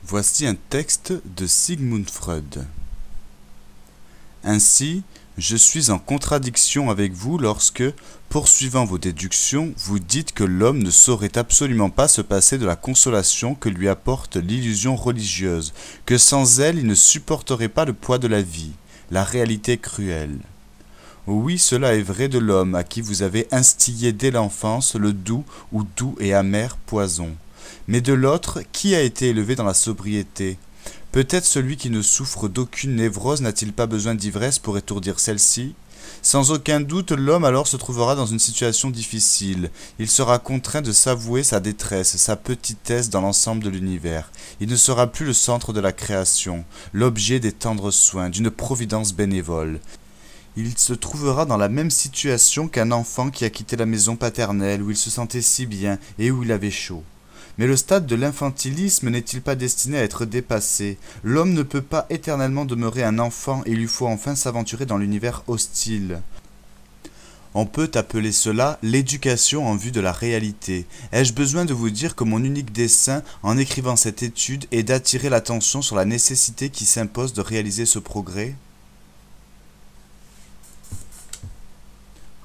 Voici un texte de Sigmund Freud. Ainsi, je suis en contradiction avec vous lorsque, poursuivant vos déductions, vous dites que l'homme ne saurait absolument pas se passer de la consolation que lui apporte l'illusion religieuse, que sans elle il ne supporterait pas le poids de la vie, la réalité cruelle. Oui, cela est vrai de l'homme à qui vous avez instillé dès l'enfance le doux ou doux et amer poison. Mais de l'autre, qui a été élevé dans la sobriété? Peut-être celui qui ne souffre d'aucune névrose n'a-t-il pas besoin d'ivresse pour étourdir celle-ci? Sans aucun doute, l'homme alors se trouvera dans une situation difficile. Il sera contraint de s'avouer sa détresse, sa petitesse dans l'ensemble de l'univers. Il ne sera plus le centre de la création, l'objet des tendres soins, d'une providence bénévole. Il se trouvera dans la même situation qu'un enfant qui a quitté la maison paternelle où il se sentait si bien et où il avait chaud. Mais le stade de l'infantilisme n'est-il pas destiné à être dépassé? L'homme ne peut pas éternellement demeurer un enfant et il lui faut enfin s'aventurer dans l'univers hostile. On peut appeler cela l'éducation en vue de la réalité. Ai-je besoin de vous dire que mon unique dessein en écrivant cette étude est d'attirer l'attention sur la nécessité qui s'impose de réaliser ce progrès?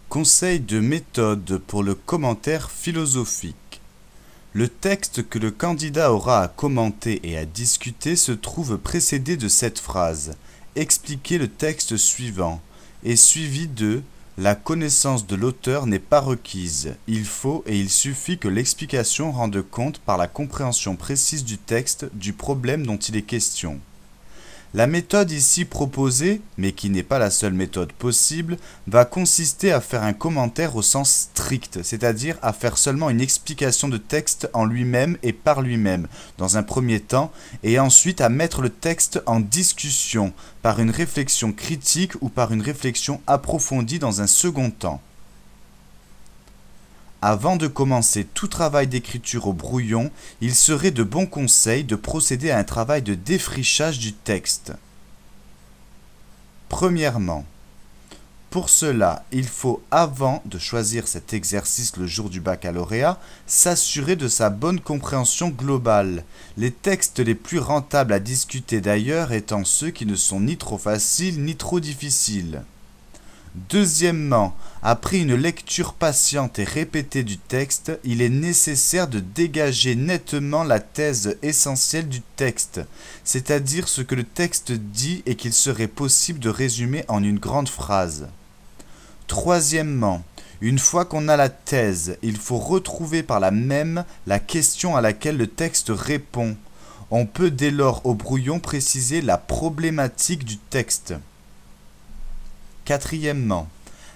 Conseil de méthode pour le commentaire philosophique. Le texte que le candidat aura à commenter et à discuter se trouve précédé de cette phrase. Expliquez le texte suivant, et suivi de « La connaissance de l'auteur n'est pas requise. Il faut et il suffit que l'explication rende compte par la compréhension précise du texte du problème dont il est question. » La méthode ici proposée, mais qui n'est pas la seule méthode possible, va consister à faire un commentaire au sens strict, c'est-à-dire à faire seulement une explication de texte en lui-même et par lui-même, dans un premier temps, et ensuite à mettre le texte en discussion, par une réflexion critique ou par une réflexion approfondie dans un second temps. Avant de commencer tout travail d'écriture au brouillon, il serait de bon conseil de procéder à un travail de défrichage du texte. Premièrement, pour cela, il faut, avant de choisir cet exercice le jour du baccalauréat, s'assurer de sa bonne compréhension globale. Les textes les plus rentables à discuter d'ailleurs étant ceux qui ne sont ni trop faciles ni trop difficiles. Deuxièmement, après une lecture patiente et répétée du texte, il est nécessaire de dégager nettement la thèse essentielle du texte, c'est-à-dire ce que le texte dit et qu'il serait possible de résumer en une grande phrase. Troisièmement, une fois qu'on a la thèse, il faut retrouver par la même la question à laquelle le texte répond. On peut dès lors au brouillon préciser la problématique du texte. Quatrièmement,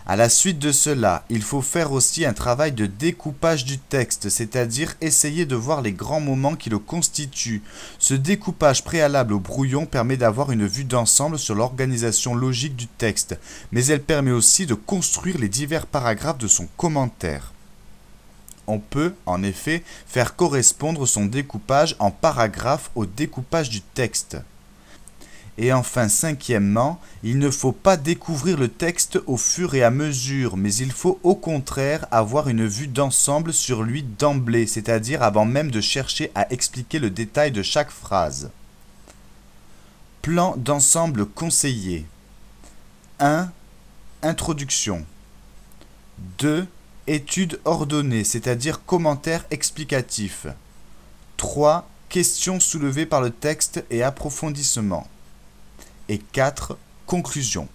à la suite de cela, il faut faire aussi un travail de découpage du texte, c'est-à-dire essayer de voir les grands moments qui le constituent. Ce découpage préalable au brouillon permet d'avoir une vue d'ensemble sur l'organisation logique du texte, mais elle permet aussi de construire les divers paragraphes de son commentaire. On peut, en effet, faire correspondre son découpage en paragraphes au découpage du texte. Et enfin, cinquièmement, il ne faut pas découvrir le texte au fur et à mesure, mais il faut au contraire avoir une vue d'ensemble sur lui d'emblée, c'est-à-dire avant même de chercher à expliquer le détail de chaque phrase. Plan d'ensemble conseillé. 1. Introduction. 2. Étude ordonnée, c'est-à-dire commentaire explicatif. 3. Questions soulevées par le texte et approfondissement. Et 4. Conclusion.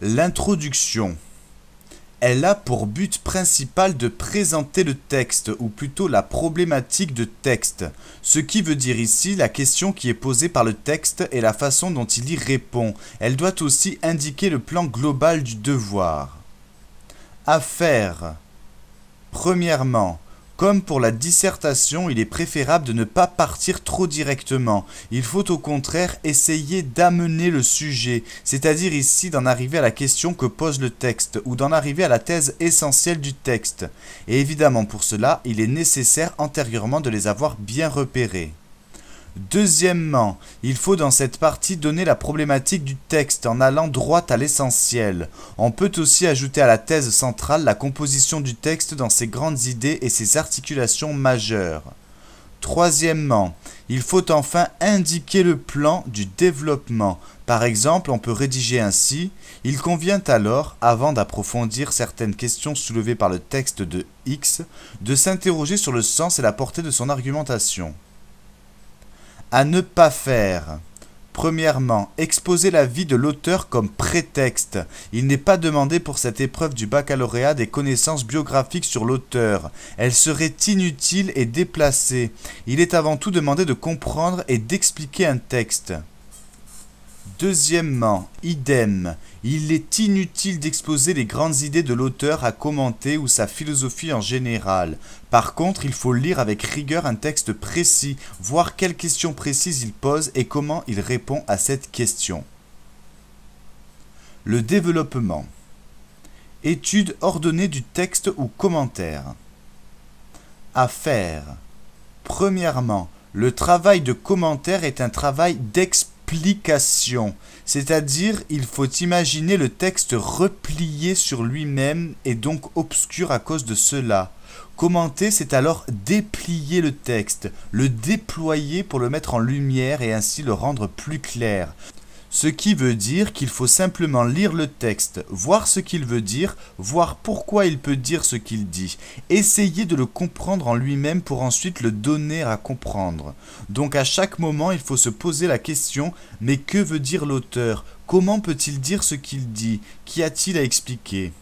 L'introduction. Elle a pour but principal de présenter le texte, ou plutôt la problématique de texte, ce qui veut dire ici la question qui est posée par le texte et la façon dont il y répond. Elle doit aussi indiquer le plan global du devoir. À faire. Premièrement, comme pour la dissertation, il est préférable de ne pas partir trop directement. Il faut au contraire essayer d'amener le sujet, c'est-à-dire ici d'en arriver à la question que pose le texte, ou d'en arriver à la thèse essentielle du texte. Et évidemment pour cela, il est nécessaire antérieurement de les avoir bien repérés. Deuxièmement, il faut dans cette partie donner la problématique du texte en allant droit à l'essentiel. On peut aussi ajouter à la thèse centrale la composition du texte dans ses grandes idées et ses articulations majeures. Troisièmement, il faut enfin indiquer le plan du développement. Par exemple, on peut rédiger ainsi: il convient alors, avant d'approfondir certaines questions soulevées par le texte de X, de s'interroger sur le sens et la portée de son argumentation. À ne pas faire. Premièrement, exposer la vie de l'auteur comme prétexte. Il n'est pas demandé pour cette épreuve du baccalauréat des connaissances biographiques sur l'auteur. Elles seraient inutiles et déplacées. Il est avant tout demandé de comprendre et d'expliquer un texte. Deuxièmement, idem. Il est inutile d'exposer les grandes idées de l'auteur à commenter ou sa philosophie en général. Par contre, il faut lire avec rigueur un texte précis, voir quelles questions précises il pose et comment il répond à cette question. Le développement. Étude ordonnée du texte ou commentaire. À faire. Premièrement, le travail de commentaire est un travail d'explication, c'est-à-dire il faut imaginer le texte replié sur lui-même et donc obscur à cause de cela. Commenter, c'est alors déplier le texte, le déployer pour le mettre en lumière et ainsi le rendre plus clair. Ce qui veut dire qu'il faut simplement lire le texte, voir ce qu'il veut dire, voir pourquoi il peut dire ce qu'il dit, essayer de le comprendre en lui-même pour ensuite le donner à comprendre. Donc à chaque moment, il faut se poser la question: mais que veut dire l'auteur? Comment peut-il dire ce qu'il dit? Qu'y a-t-il à expliquer?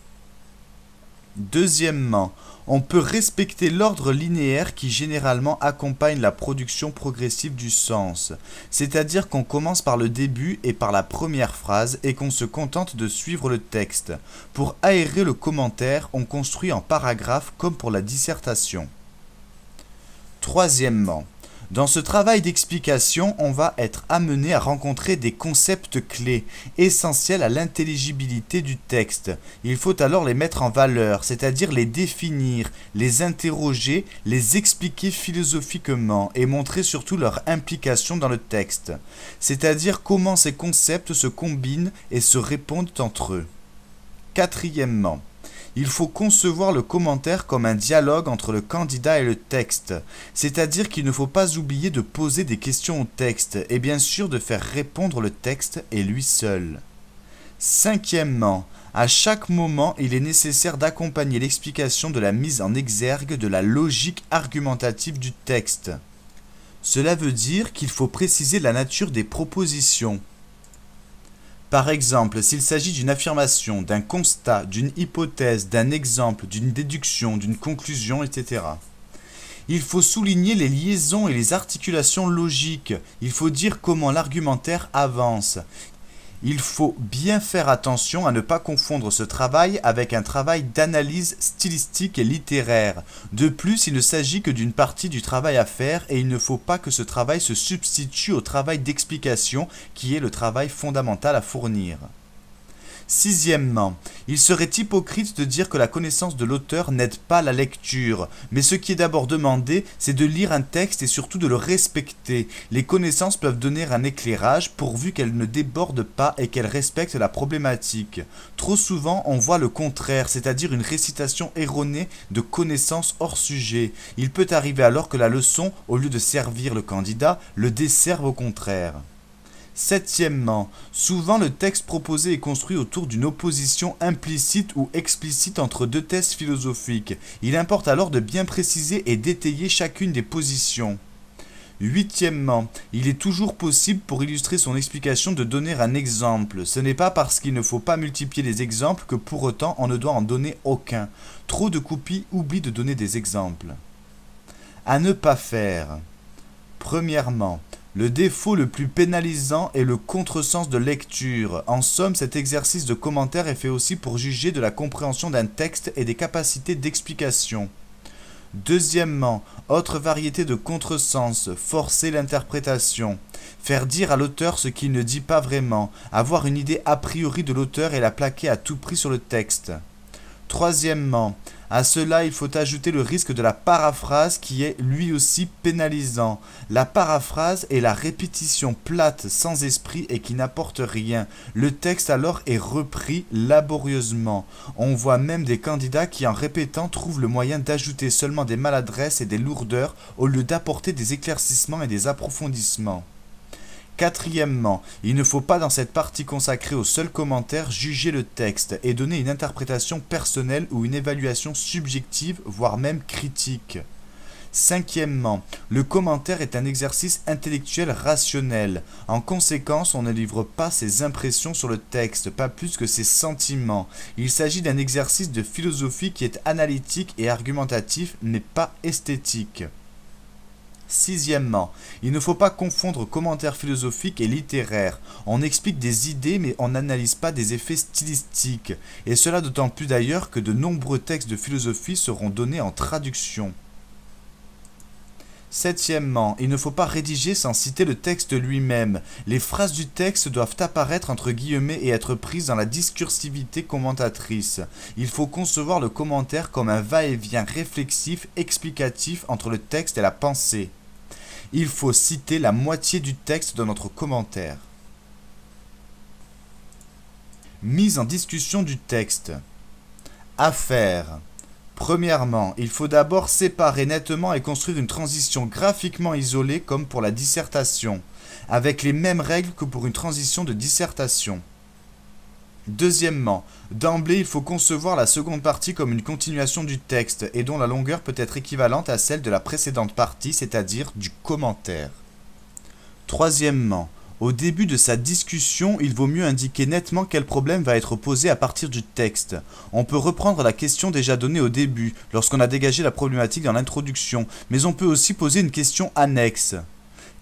Deuxièmement, on peut respecter l'ordre linéaire qui généralement accompagne la production progressive du sens, c'est-à-dire qu'on commence par le début et par la première phrase et qu'on se contente de suivre le texte. Pour aérer le commentaire, on construit en paragraphe comme pour la dissertation. Troisièmement, dans ce travail d'explication, on va être amené à rencontrer des concepts clés, essentiels à l'intelligibilité du texte. Il faut alors les mettre en valeur, c'est-à-dire les définir, les interroger, les expliquer philosophiquement et montrer surtout leur implication dans le texte, c'est-à-dire comment ces concepts se combinent et se répondent entre eux. Quatrièmement, il faut concevoir le commentaire comme un dialogue entre le candidat et le texte, c'est-à-dire qu'il ne faut pas oublier de poser des questions au texte et bien sûr de faire répondre le texte et lui seul. Cinquièmement, à chaque moment, il est nécessaire d'accompagner l'explication de la mise en exergue de la logique argumentative du texte. Cela veut dire qu'il faut préciser la nature des propositions. Par exemple, s'il s'agit d'une affirmation, d'un constat, d'une hypothèse, d'un exemple, d'une déduction, d'une conclusion, etc. Il faut souligner les liaisons et les articulations logiques. Il faut dire comment l'argumentaire avance. Il faut bien faire attention à ne pas confondre ce travail avec un travail d'analyse stylistique et littéraire. De plus, il ne s'agit que d'une partie du travail à faire et il ne faut pas que ce travail se substitue au travail d'explication qui est le travail fondamental à fournir. Sixièmement, il serait hypocrite de dire que la connaissance de l'auteur n'aide pas la lecture, mais ce qui est d'abord demandé, c'est de lire un texte et surtout de le respecter. Les connaissances peuvent donner un éclairage pourvu qu'elles ne débordent pas et qu'elles respectent la problématique. Trop souvent, on voit le contraire, c'est-à-dire une récitation erronée de connaissances hors sujet. Il peut arriver alors que la leçon, au lieu de servir le candidat, le desserve au contraire. Septièmement, souvent le texte proposé est construit autour d'une opposition implicite ou explicite entre deux thèses philosophiques. Il importe alors de bien préciser et d'étayer chacune des positions. Huitièmement, il est toujours possible pour illustrer son explication de donner un exemple. Ce n'est pas parce qu'il ne faut pas multiplier les exemples que pour autant on ne doit en donner aucun. Trop de copies oublient de donner des exemples. À ne pas faire. Premièrement, le défaut le plus pénalisant est le contresens de lecture. En somme, cet exercice de commentaire est fait aussi pour juger de la compréhension d'un texte et des capacités d'explication. Deuxièmement, autre variété de contresens, forcer l'interprétation. Faire dire à l'auteur ce qu'il ne dit pas vraiment, avoir une idée a priori de l'auteur et la plaquer à tout prix sur le texte. Troisièmement, à cela, il faut ajouter le risque de la paraphrase qui est lui aussi pénalisant. La paraphrase est la répétition plate, sans esprit et qui n'apporte rien. Le texte alors est repris laborieusement. On voit même des candidats qui en répétant trouvent le moyen d'ajouter seulement des maladresses et des lourdeurs au lieu d'apporter des éclaircissements et des approfondissements. Quatrièmement, il ne faut pas dans cette partie consacrée aux seuls commentaires juger le texte et donner une interprétation personnelle ou une évaluation subjective, voire même critique. Cinquièmement, le commentaire est un exercice intellectuel rationnel. En conséquence, on ne livre pas ses impressions sur le texte, pas plus que ses sentiments. Il s'agit d'un exercice de philosophie qui est analytique et argumentatif, mais pas esthétique. Sixièmement, il ne faut pas confondre commentaire philosophique et littéraire. On explique des idées mais on n'analyse pas des effets stylistiques. Et cela d'autant plus d'ailleurs que de nombreux textes de philosophie seront donnés en traduction. Septièmement, il ne faut pas rédiger sans citer le texte lui-même. Les phrases du texte doivent apparaître entre guillemets et être prises dans la discursivité commentatrice. Il faut concevoir le commentaire comme un va-et-vient réflexif, explicatif entre le texte et la pensée. Il faut citer la moitié du texte dans notre commentaire. Mise en discussion du texte. À faire. Premièrement, il faut d'abord séparer nettement et construire une transition graphiquement isolée comme pour la dissertation, avec les mêmes règles que pour une transition de dissertation. Deuxièmement, d'emblée, il faut concevoir la seconde partie comme une continuation du texte et dont la longueur peut être équivalente à celle de la précédente partie, c'est-à-dire du commentaire. Troisièmement, au début de sa discussion, il vaut mieux indiquer nettement quel problème va être posé à partir du texte. On peut reprendre la question déjà donnée au début, lorsqu'on a dégagé la problématique dans l'introduction, mais on peut aussi poser une question annexe.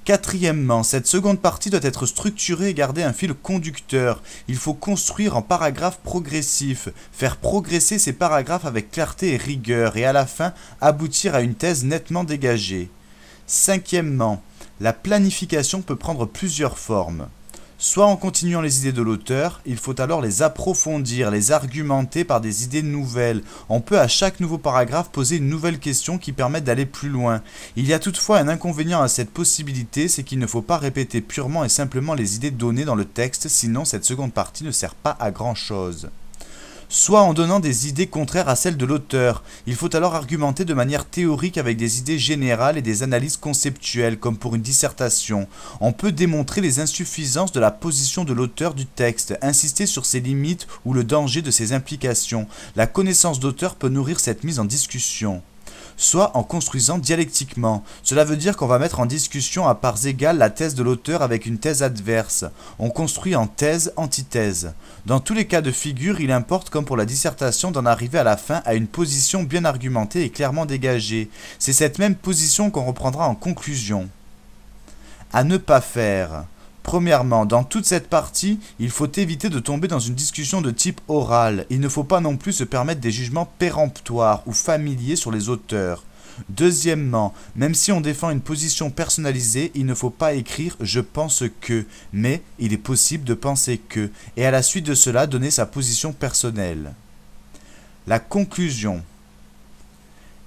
Quatrièmement, cette seconde partie doit être structurée et garder un fil conducteur. Il faut construire en paragraphes progressifs, faire progresser ces paragraphes avec clarté et rigueur, et à la fin, aboutir à une thèse nettement dégagée. Cinquièmement, la planification peut prendre plusieurs formes. Soit en continuant les idées de l'auteur, il faut alors les approfondir, les argumenter par des idées nouvelles. On peut à chaque nouveau paragraphe poser une nouvelle question qui permette d'aller plus loin. Il y a toutefois un inconvénient à cette possibilité, c'est qu'il ne faut pas répéter purement et simplement les idées données dans le texte, sinon cette seconde partie ne sert pas à grand chose. Soit en donnant des idées contraires à celles de l'auteur. Il faut alors argumenter de manière théorique avec des idées générales et des analyses conceptuelles, comme pour une dissertation. On peut démontrer les insuffisances de la position de l'auteur du texte, insister sur ses limites ou le danger de ses implications. La connaissance d'auteur peut nourrir cette mise en discussion. Soit en construisant dialectiquement. Cela veut dire qu'on va mettre en discussion à parts égales la thèse de l'auteur avec une thèse adverse. On construit en thèse-antithèse. Dans tous les cas de figure, il importe, comme pour la dissertation, d'en arriver à la fin à une position bien argumentée et clairement dégagée. C'est cette même position qu'on reprendra en conclusion. À ne pas faire. Premièrement, dans toute cette partie, il faut éviter de tomber dans une discussion de type oral. Il ne faut pas non plus se permettre des jugements péremptoires ou familiers sur les auteurs. Deuxièmement, même si on défend une position personnalisée, il ne faut pas écrire « je pense que », mais il est possible de penser que, et à la suite de cela donner sa position personnelle. La conclusion.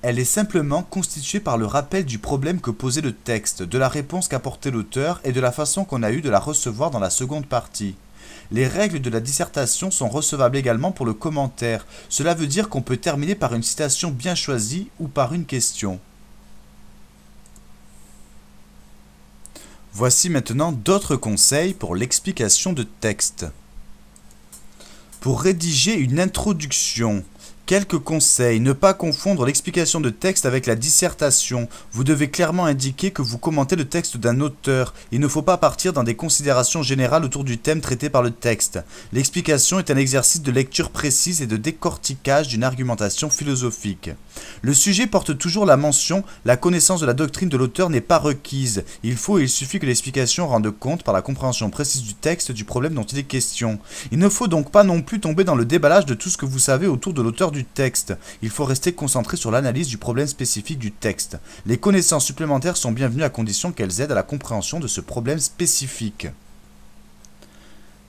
Elle est simplement constituée par le rappel du problème que posait le texte, de la réponse qu'apportait l'auteur et de la façon qu'on a eu de la recevoir dans la seconde partie. Les règles de la dissertation sont recevables également pour le commentaire. Cela veut dire qu'on peut terminer par une citation bien choisie ou par une question. Voici maintenant d'autres conseils pour l'explication de texte. Pour rédiger une introduction, quelques conseils. Ne pas confondre l'explication de texte avec la dissertation. Vous devez clairement indiquer que vous commentez le texte d'un auteur. Il ne faut pas partir dans des considérations générales autour du thème traité par le texte. L'explication est un exercice de lecture précise et de décortiquage d'une argumentation philosophique. Le sujet porte toujours la mention « La connaissance de la doctrine de l'auteur n'est pas requise ». Il suffit que l'explication rende compte par la compréhension précise du texte du problème dont il est question. Il ne faut donc pas non plus tomber dans le déballage de tout ce que vous savez autour de l'auteur du texte. Il faut rester concentré sur l'analyse du problème spécifique du texte. Les connaissances supplémentaires sont bienvenues à condition qu'elles aident à la compréhension de ce problème spécifique.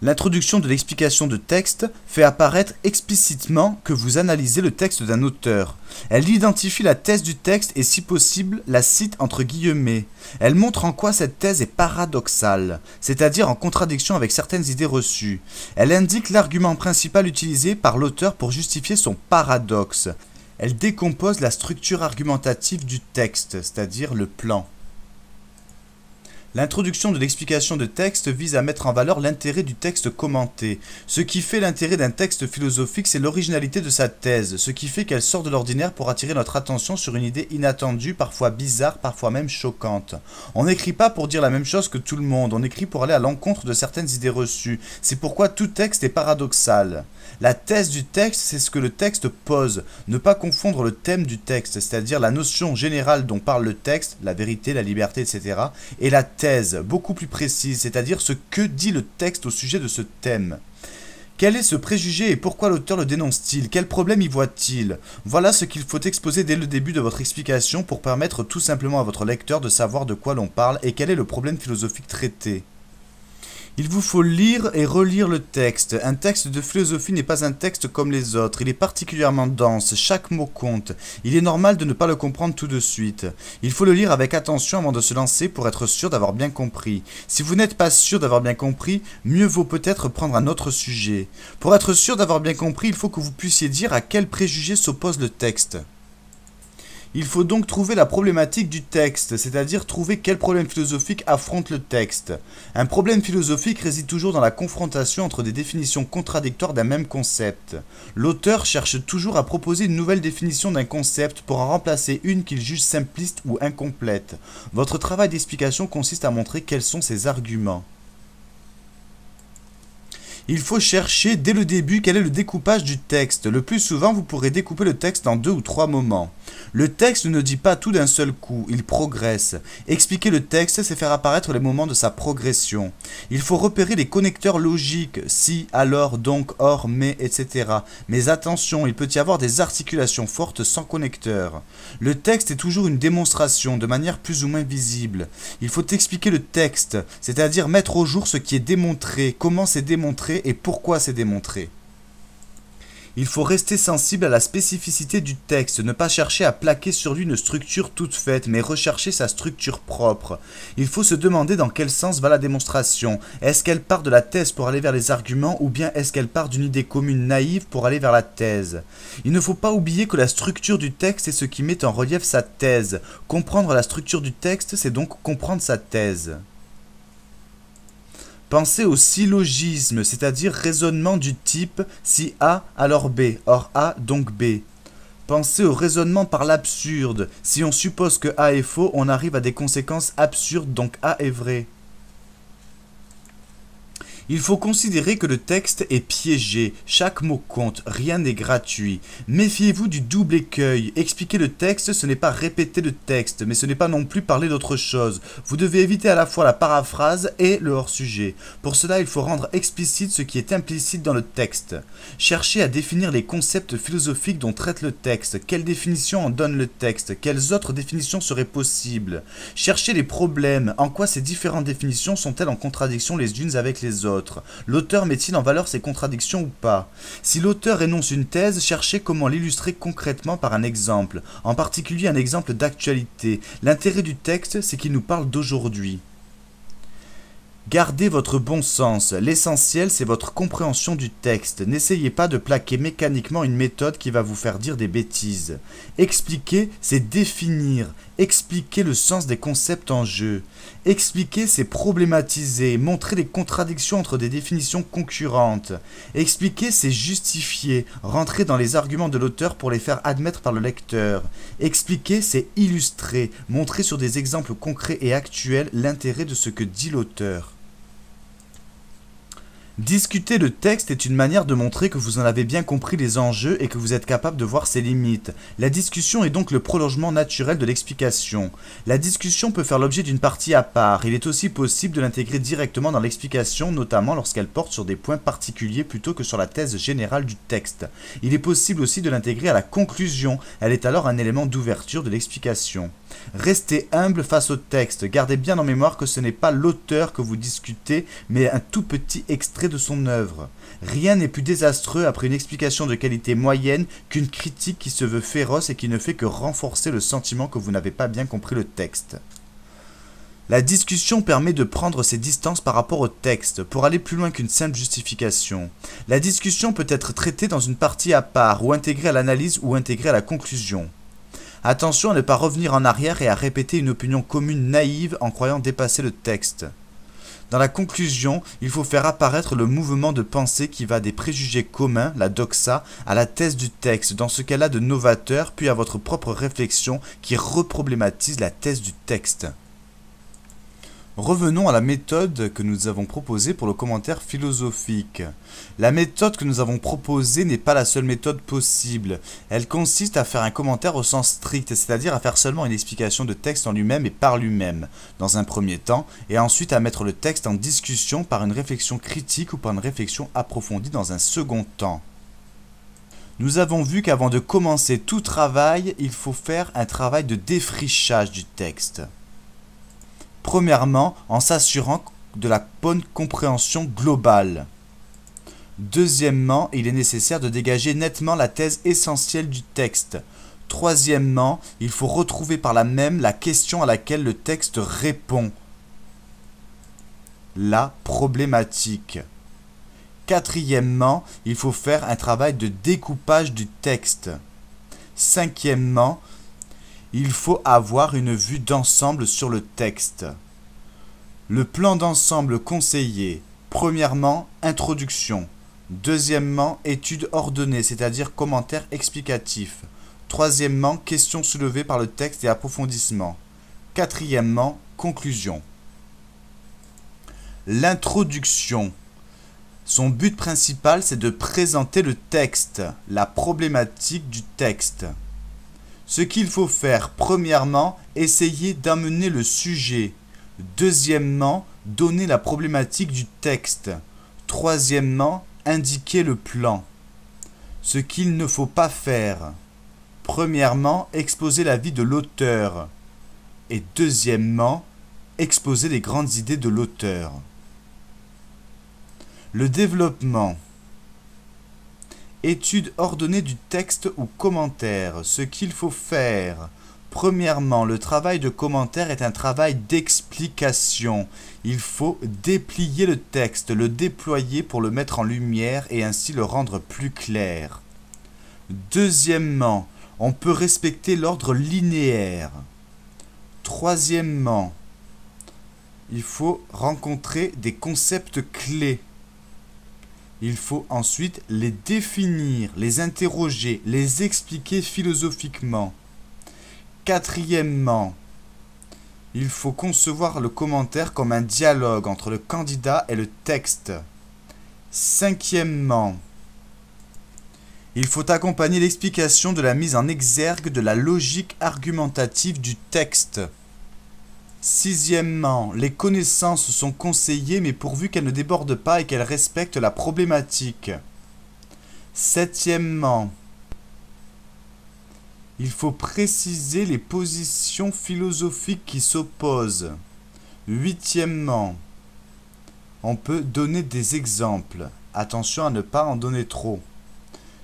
L'introduction de l'explication de texte fait apparaître explicitement que vous analysez le texte d'un auteur. Elle identifie la thèse du texte et si possible la cite entre guillemets. Elle montre en quoi cette thèse est paradoxale, c'est-à-dire en contradiction avec certaines idées reçues. Elle indique l'argument principal utilisé par l'auteur pour justifier son paradoxe. Elle décompose la structure argumentative du texte, c'est-à-dire le plan. L'introduction de l'explication de texte vise à mettre en valeur l'intérêt du texte commenté. Ce qui fait l'intérêt d'un texte philosophique, c'est l'originalité de sa thèse, ce qui fait qu'elle sort de l'ordinaire pour attirer notre attention sur une idée inattendue, parfois bizarre, parfois même choquante. On n'écrit pas pour dire la même chose que tout le monde, on écrit pour aller à l'encontre de certaines idées reçues. C'est pourquoi tout texte est paradoxal. La thèse du texte, c'est ce que le texte pose. Ne pas confondre le thème du texte, c'est-à-dire la notion générale dont parle le texte, la vérité, la liberté, etc., et la thèse, beaucoup plus précise, c'est-à-dire ce que dit le texte au sujet de ce thème. Quel est ce préjugé et pourquoi l'auteur le dénonce-t-il? Quel problème y voit-il? Voilà ce qu'il faut exposer dès le début de votre explication pour permettre tout simplement à votre lecteur de savoir de quoi l'on parle et quel est le problème philosophique traité. Il vous faut lire et relire le texte. Un texte de philosophie n'est pas un texte comme les autres. Il est particulièrement dense, chaque mot compte. Il est normal de ne pas le comprendre tout de suite. Il faut le lire avec attention avant de se lancer pour être sûr d'avoir bien compris. Si vous n'êtes pas sûr d'avoir bien compris, mieux vaut peut-être prendre un autre sujet. Pour être sûr d'avoir bien compris, il faut que vous puissiez dire à quel préjugé s'oppose le texte. Il faut donc trouver la problématique du texte, c'est-à-dire trouver quel problème philosophique affronte le texte. Un problème philosophique réside toujours dans la confrontation entre des définitions contradictoires d'un même concept. L'auteur cherche toujours à proposer une nouvelle définition d'un concept pour en remplacer une qu'il juge simpliste ou incomplète. Votre travail d'explication consiste à montrer quels sont ses arguments. Il faut chercher dès le début quel est le découpage du texte. Le plus souvent, vous pourrez découper le texte en 2 ou 3 moments. Le texte ne dit pas tout d'un seul coup, il progresse. Expliquer le texte, c'est faire apparaître les moments de sa progression. Il faut repérer les connecteurs logiques, si, alors, donc, or, mais, etc. Mais attention, il peut y avoir des articulations fortes sans connecteur. Le texte est toujours une démonstration, de manière plus ou moins visible. Il faut expliquer le texte, c'est-à-dire mettre au jour ce qui est démontré, comment c'est démontré, et pourquoi c'est démontré. Il faut rester sensible à la spécificité du texte, ne pas chercher à plaquer sur lui une structure toute faite, mais rechercher sa structure propre. Il faut se demander dans quel sens va la démonstration. Est-ce qu'elle part de la thèse pour aller vers les arguments, ou bien est-ce qu'elle part d'une idée commune naïve pour aller vers la thèse? Il ne faut pas oublier que la structure du texte est ce qui met en relief sa thèse. Comprendre la structure du texte, c'est donc comprendre sa thèse. Pensez au syllogisme, c'est-à-dire raisonnement du type si A, alors B, or A, donc B. Pensez au raisonnement par l'absurde. Si on suppose que A est faux, on arrive à des conséquences absurdes, donc A est vrai. Il faut considérer que le texte est piégé, chaque mot compte, rien n'est gratuit. Méfiez-vous du double écueil. Expliquer le texte, ce n'est pas répéter le texte, mais ce n'est pas non plus parler d'autre chose. Vous devez éviter à la fois la paraphrase et le hors-sujet. Pour cela, il faut rendre explicite ce qui est implicite dans le texte. Cherchez à définir les concepts philosophiques dont traite le texte. Quelle définition en donne le texte? Quelles autres définitions seraient possibles? Cherchez les problèmes. En quoi ces différentes définitions sont-elles en contradiction les unes avec les autres? L'auteur met-il en valeur ces contradictions ou pas? Si l'auteur énonce une thèse, cherchez comment l'illustrer concrètement par un exemple, en particulier un exemple d'actualité. L'intérêt du texte, c'est qu'il nous parle d'aujourd'hui. Gardez votre bon sens. L'essentiel, c'est votre compréhension du texte. N'essayez pas de plaquer mécaniquement une méthode qui va vous faire dire des bêtises. Expliquer, c'est définir. Expliquer le sens des concepts en jeu. Expliquer, c'est problématiser, montrer les contradictions entre des définitions concurrentes. Expliquer, c'est justifier, rentrer dans les arguments de l'auteur pour les faire admettre par le lecteur. Expliquer, c'est illustrer, montrer sur des exemples concrets et actuels l'intérêt de ce que dit l'auteur. Discuter le texte est une manière de montrer que vous en avez bien compris les enjeux et que vous êtes capable de voir ses limites. La discussion est donc le prolongement naturel de l'explication. La discussion peut faire l'objet d'une partie à part. Il est aussi possible de l'intégrer directement dans l'explication, notamment lorsqu'elle porte sur des points particuliers plutôt que sur la thèse générale du texte. Il est possible aussi de l'intégrer à la conclusion. Elle est alors un élément d'ouverture de l'explication. Restez humble face au texte. Gardez bien en mémoire que ce n'est pas l'auteur que vous discutez, mais un tout petit extrait de son œuvre. Rien n'est plus désastreux après une explication de qualité moyenne qu'une critique qui se veut féroce et qui ne fait que renforcer le sentiment que vous n'avez pas bien compris le texte. La discussion permet de prendre ses distances par rapport au texte, pour aller plus loin qu'une simple justification. La discussion peut être traitée dans une partie à part, ou intégrée à l'analyse ou intégrée à la conclusion. Attention à ne pas revenir en arrière et à répéter une opinion commune naïve en croyant dépasser le texte. Dans la conclusion, il faut faire apparaître le mouvement de pensée qui va des préjugés communs, la doxa, à la thèse du texte, dans ce cas-là de novateur, puis à votre propre réflexion qui reproblématise la thèse du texte. Revenons à la méthode que nous avons proposée pour le commentaire philosophique. La méthode que nous avons proposée n'est pas la seule méthode possible. Elle consiste à faire un commentaire au sens strict, c'est-à-dire à faire seulement une explication de texte en lui-même et par lui-même, dans un premier temps, et ensuite à mettre le texte en discussion par une réflexion critique ou par une réflexion approfondie dans un second temps. Nous avons vu qu'avant de commencer tout travail, il faut faire un travail de défrichage du texte. Premièrement, en s'assurant de la bonne compréhension globale. Deuxièmement, il est nécessaire de dégager nettement la thèse essentielle du texte. Troisièmement, il faut retrouver par là même la question à laquelle le texte répond. La problématique. Quatrièmement, il faut faire un travail de découpage du texte. Cinquièmement, il faut avoir une vue d'ensemble sur le texte. Le plan d'ensemble conseillé. Premièrement, introduction. Deuxièmement, étude ordonnée, c'est-à-dire commentaire explicatif. Troisièmement, questions soulevées par le texte et approfondissement. Quatrièmement, conclusion. L'introduction. Son but principal, c'est de présenter le texte, la problématique du texte. Ce qu'il faut faire, premièrement, essayer d'amener le sujet. Deuxièmement, donner la problématique du texte. Troisièmement, indiquer le plan. Ce qu'il ne faut pas faire. Premièrement, exposer la vie de l'auteur. Et deuxièmement, exposer les grandes idées de l'auteur. Le développement. Étude ordonnée du texte ou commentaire. Ce qu'il faut faire. Premièrement, le travail de commentaire est un travail d'explication. Il faut déplier le texte, le déployer pour le mettre en lumière et ainsi le rendre plus clair. Deuxièmement, on peut respecter l'ordre linéaire. Troisièmement, il faut rencontrer des concepts clés. Il faut ensuite les définir, les interroger, les expliquer philosophiquement. Quatrièmement, il faut concevoir le commentaire comme un dialogue entre le candidat et le texte. Cinquièmement, il faut accompagner l'explication de la mise en exergue de la logique argumentative du texte. Sixièmement, les connaissances sont conseillées mais pourvu qu'elles ne débordent pas et qu'elles respectent la problématique. Septièmement, il faut préciser les positions philosophiques qui s'opposent. Huitièmement, on peut donner des exemples. Attention à ne pas en donner trop.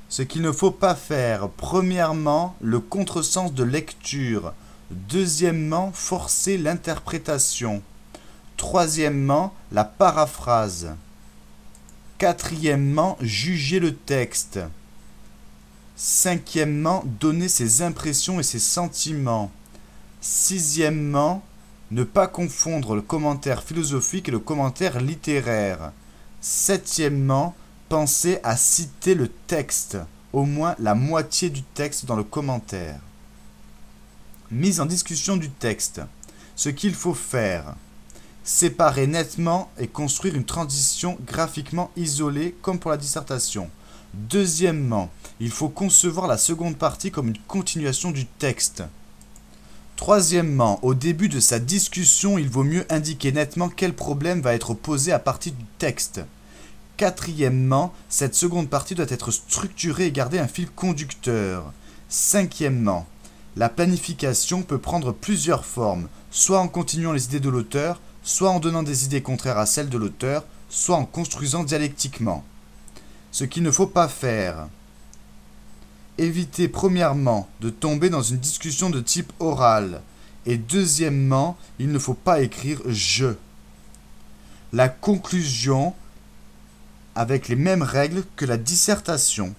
Ce qu'il ne faut pas faire. Premièrement, le contresens de lecture. Deuxièmement, forcer l'interprétation. Troisièmement, la paraphrase. Quatrièmement, juger le texte. Cinquièmement, donner ses impressions et ses sentiments. Sixièmement, ne pas confondre le commentaire philosophique et le commentaire littéraire. Septièmement, penser à citer le texte, au moins la moitié du texte dans le commentaire. Mise en discussion du texte. Ce qu'il faut faire. Séparer nettement et construire une transition graphiquement isolée comme pour la dissertation. Deuxièmement, il faut concevoir la seconde partie comme une continuation du texte. Troisièmement, au début de sa discussion, il vaut mieux indiquer nettement quel problème va être posé à partir du texte. Quatrièmement, cette seconde partie doit être structurée et garder un fil conducteur. Cinquièmement, La planification peut prendre plusieurs formes, soit en continuant les idées de l'auteur, soit en donnant des idées contraires à celles de l'auteur, soit en construisant dialectiquement. Ce qu'il ne faut pas faire. Éviter premièrement de tomber dans une discussion de type oral. Et deuxièmement, il ne faut pas écrire « je ». La conclusion avec les mêmes règles que la dissertation.